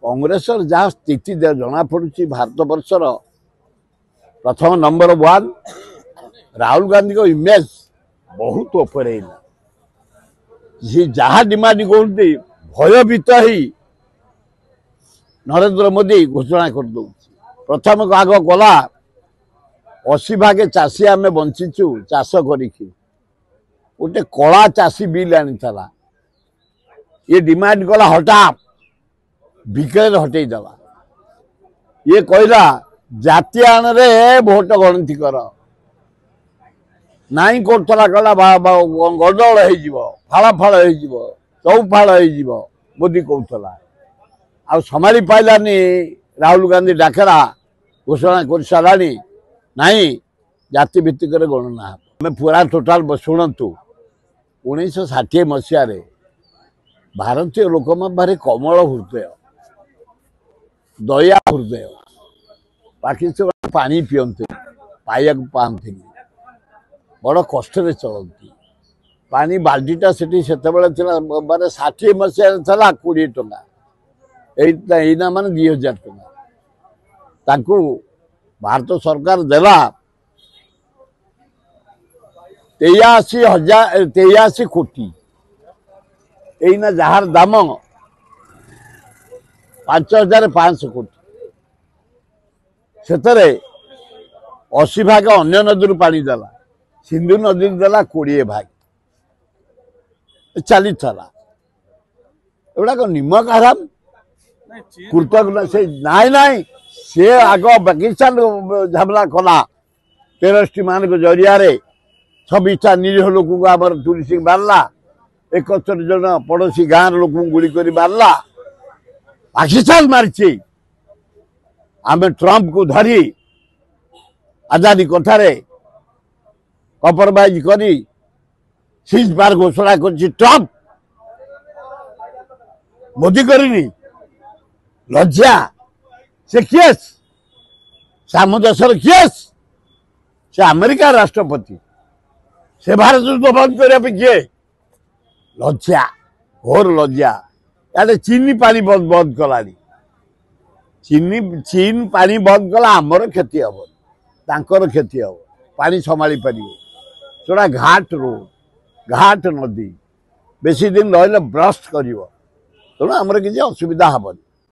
कांग्रेस जहाँ स्थिति जना पड़ी भारत वर्षर प्रथम नंबर 1 राहुल गांधी को इमेज बहुत ऊपर जहाँ डिमांड कहते भयभीत ही नरेंद्र मोदी घोषणा कर दो प्रथम आग गला 80 भागे चाषी आम बंचीचु चाष कर गोटे कला चाषी बिल आनी ये डिमांड कला हटा विकेट हटेदेला ये कहला जाति आन रे भोट गणति कर नाई करतला कहला गडल हो फाड़ फाड़ हो चौफाड़ हो मोदी कहला आ संभाली पाइलानी राहुल गांधी डाकरा घोषणा कर साराणी नाई जाति भित्तिक गणना आम पूरा टोटाल शुणु 1960 मसीह भारतीय लोक भारी कमल हृदय दया हृदय बाकी से पानी पीते पाया पाते बड़ कष्ट चलती पानी बाल्टीटा से माने 60 मसीह 20 टका एना मान 2000 टका भारत सरकार देला 83 कोटी एना जार दाम 5500 कोटी से 80 भाग अन्य नदी पानी देला सिंधु नदी देला 20 भाग चली एगुड़ा निमक आराम कृतज्ञ से नाई से आग पाकिस्तान झमला कला टेररिस्ट मान जरिया 26टा निरीह लोक को आम टूरिस्ट मारला 71 जन पड़ोसी गाँव लोक गुली कर मारला पाकिस्तान मारी आम ट्रंप को धरी आजादी कथारे कम्प्रोमाइज करी सीज पार घोषणा कर ट्रंप मोदी करनी लज्जा से केस से आम देशर केस से अमेरिका राष्ट्रपति से भारत को बंद करने किए लज्जा घोर लज्जा यार चीनी पानी बंद कला चीन पानी बंद कला आमर क्षति हम तांकर क्षति हम पानी संभाली पार जोड़ा घाट रोड घाट नदी बेसी दिन रही ब्रस्ट कर तेणु आमर किसी असुविधा हेनी।